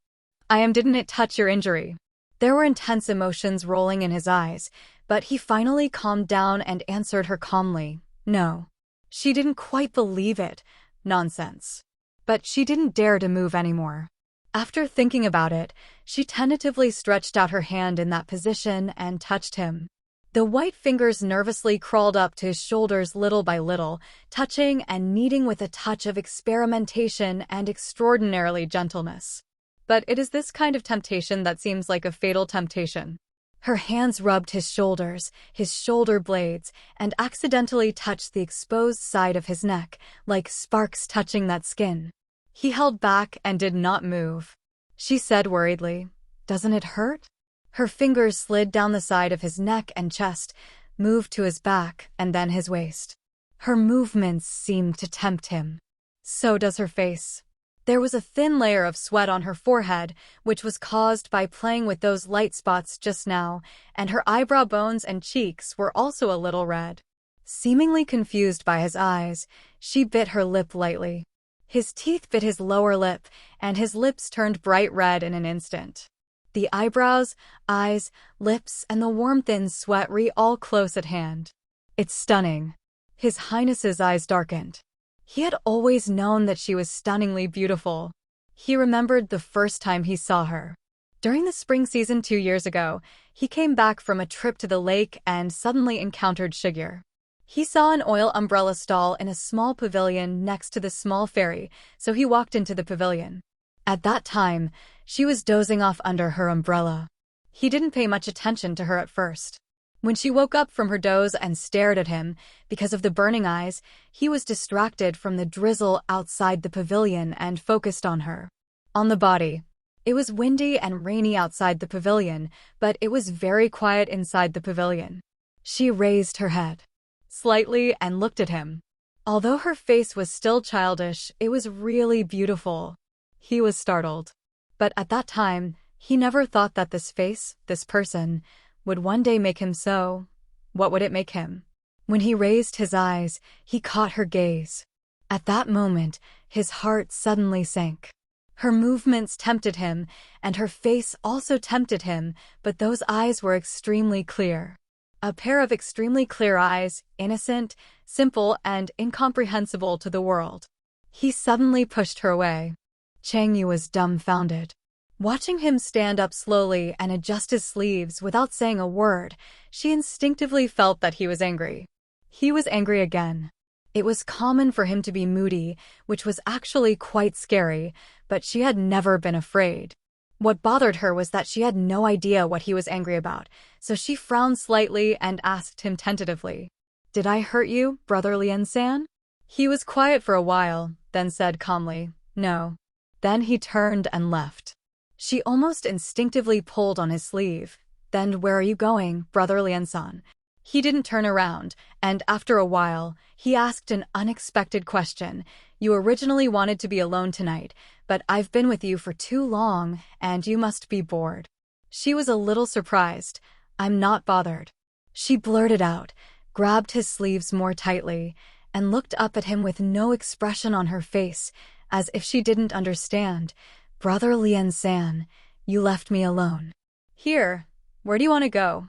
Didn't it touch your injury?" There were intense emotions rolling in his eyes, but he finally calmed down and answered her calmly, "No." She didn't quite believe it. Nonsense. But she didn't dare to move anymore. After thinking about it, she tentatively stretched out her hand in that position and touched him. The white fingers nervously crawled up to his shoulders little by little, touching and kneading with a touch of experimentation and extraordinarily gentleness. But it is this kind of temptation that seems like a fatal temptation. Her hands rubbed his shoulders, his shoulder blades, and accidentally touched the exposed side of his neck, like sparks touching that skin. He held back and did not move. She said worriedly, "Doesn't it hurt?" Her fingers slid down the side of his neck and chest, moved to his back and then his waist. Her movements seemed to tempt him. So does her face. There was a thin layer of sweat on her forehead, which was caused by playing with those light spots just now, and her eyebrow bones and cheeks were also a little red. Seemingly confused by his eyes, she bit her lip lightly. His teeth bit his lower lip, and his lips turned bright red in an instant. The eyebrows, eyes, lips, and the warm thin sweat were all close at hand. "It's stunning." His Highness's eyes darkened. He had always known that she was stunningly beautiful. He remembered the first time he saw her. During the spring season 2 years ago, he came back from a trip to the lake and suddenly encountered Shigyur. He saw an oil umbrella stall in a small pavilion next to the small ferry, so he walked into the pavilion. At that time, she was dozing off under her umbrella. He didn't pay much attention to her at first. When she woke up from her doze and stared at him, because of the burning eyes, he was distracted from the drizzle outside the pavilion and focused on her. On the body. It was windy and rainy outside the pavilion, but it was very quiet inside the pavilion. She raised her head slightly and looked at him. Although her face was still childish, it was really beautiful. He was startled. But at that time, he never thought that this face, this person, would one day make him so. What would it make him? When he raised his eyes, he caught her gaze. At that moment, his heart suddenly sank. Her movements tempted him, and her face also tempted him, but those eyes were extremely clear. A pair of extremely clear eyes, innocent, simple, and incomprehensible to the world. He suddenly pushed her away. Changyu was dumbfounded. Watching him stand up slowly and adjust his sleeves without saying a word, she instinctively felt that he was angry. He was angry again. It was common for him to be moody, which was actually quite scary, but she had never been afraid. What bothered her was that she had no idea what he was angry about, so she frowned slightly and asked him tentatively, "Did I hurt you, Brother Lian-san?" He was quiet for a while, then said calmly, "No." Then he turned and left. She almost instinctively pulled on his sleeve. "Then where are you going, Brother Lian-san?" He didn't turn around, and after a while, he asked an unexpected question. "You originally wanted to be alone tonight, but I've been with you for too long, and you must be bored." She was a little surprised. "I'm not bothered." She blurted out, grabbed his sleeves more tightly, and looked up at him with no expression on her face, as if she didn't understand. "Brother Lian-san, you left me alone." "Here, where do you want to go?"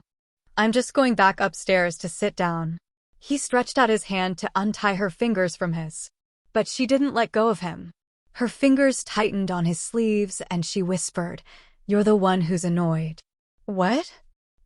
"I'm just going back upstairs to sit down." He stretched out his hand to untie her fingers from his. But she didn't let go of him. Her fingers tightened on his sleeves and she whispered, "You're the one who's annoyed." "What?"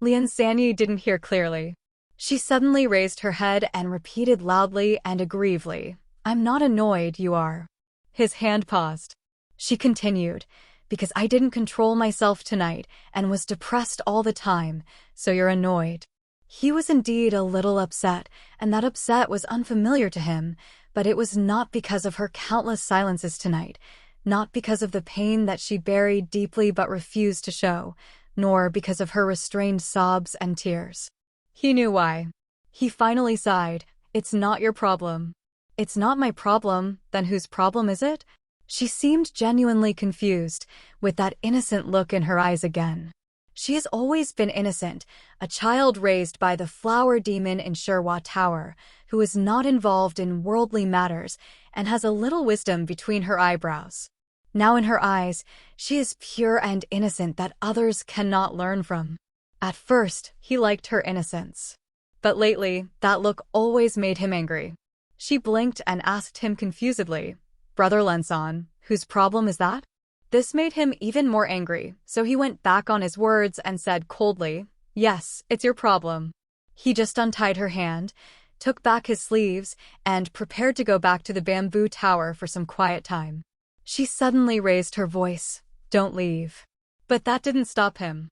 Lian-san didn't hear clearly. She suddenly raised her head and repeated loudly and aggressively, "I'm not annoyed, you are." His hand paused. She continued, "Because I didn't control myself tonight and was depressed all the time, so you're annoyed." He was indeed a little upset, and that upset was unfamiliar to him, but it was not because of her countless silences tonight, not because of the pain that she buried deeply but refused to show, nor because of her restrained sobs and tears. He knew why. He finally sighed, "It's not your problem." "It's not my problem, then whose problem is it?" She seemed genuinely confused, with that innocent look in her eyes again. She has always been innocent, a child raised by the flower demon in Shirwa Tower, who is not involved in worldly matters and has a little wisdom between her eyebrows. Now in her eyes, she is pure and innocent that others cannot learn from. At first, he liked her innocence. But lately, that look always made him angry. She blinked and asked him confusedly, "Brother Lenson, whose problem is that?" This made him even more angry, so he went back on his words and said coldly, "Yes, it's your problem." He just untied her hand, took back his sleeves, and prepared to go back to the bamboo tower for some quiet time. She suddenly raised her voice, "Don't leave." But that didn't stop him.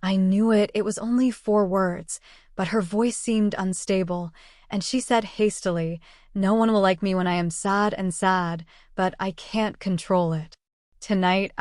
I knew it was only 4 words, but her voice seemed unstable, and she said hastily, "No one will like me when I am sad, but I can't control it. Tonight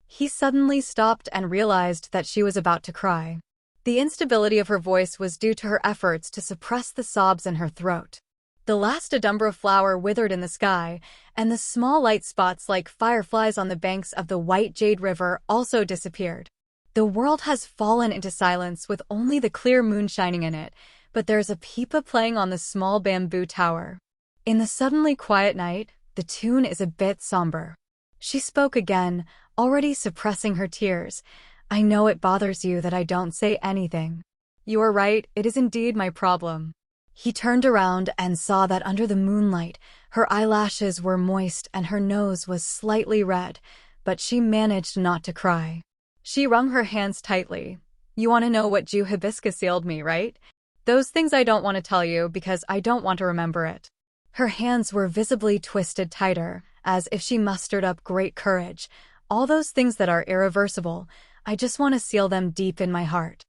He suddenly stopped and realized that she was about to cry. The instability of her voice was due to her efforts to suppress the sobs in her throat. The last adumbra flower withered in the sky, and the small light spots like fireflies on the banks of the white jade river also disappeared. The world has fallen into silence with only the clear moon shining in it, but there's a pipa playing on the small bamboo tower. In the suddenly quiet night, the tune is a bit somber. She spoke again, already suppressing her tears. "I know it bothers you that I don't say anything. You are right, it is indeed my problem." He turned around and saw that under the moonlight, her eyelashes were moist and her nose was slightly red, but she managed not to cry. She wrung her hands tightly. "You want to know what Jew hibiscus ailed me, right? Those things I don't want to tell you because I don't want to remember it." Her hands were visibly twisted tighter, as if she mustered up great courage. "All those things that are irreversible, I just want to seal them deep in my heart.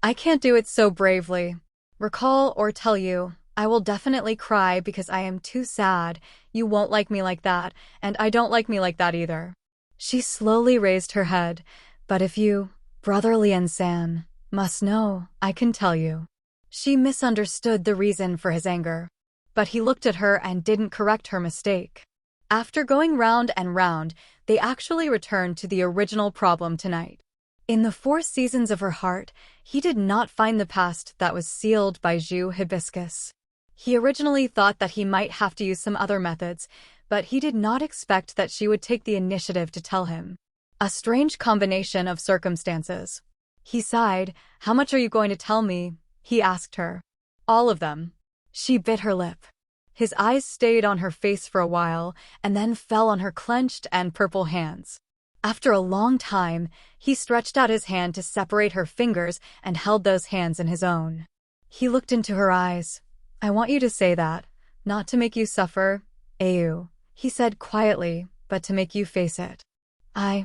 I can't do it so bravely. Recall or tell you, I will definitely cry because I am too sad. You won't like me like that, and I don't like me like that either." She slowly raised her head. "But if you, Brother Lian-san, must know, I can tell you." She misunderstood the reason for his anger. But he looked at her and didn't correct her mistake. After going round and round, they actually returned to the original problem tonight. In the 4 seasons of her heart, he did not find the past that was sealed by Jew hibiscus. He originally thought that he might have to use some other methods, but he did not expect that she would take the initiative to tell him. A strange combination of circumstances. He sighed. "How much are you going to tell me?" he asked her. "All of them." She bit her lip. His eyes stayed on her face for a while, and then fell on her clenched and purple hands. After a long time, he stretched out his hand to separate her fingers and held those hands in his own. He looked into her eyes. "I want you to say that, not to make you suffer, Ayu," he said quietly, "but to make you face it."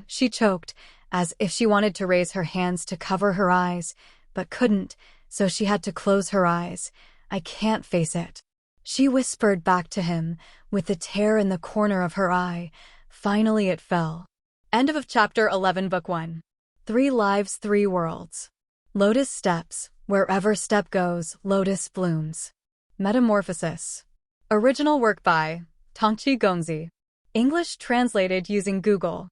She choked, as if she wanted to raise her hands to cover her eyes, but couldn't, so she had to close her eyes. "I can't face it." She whispered back to him, with the tear in the corner of her eye. Finally it fell. End of Chapter 11 Book 1. 3 Lives, 3 Worlds. Lotus steps, wherever step goes, lotus blooms. Metamorphosis. Original work by Tangqi Gongzi. English translated using Google.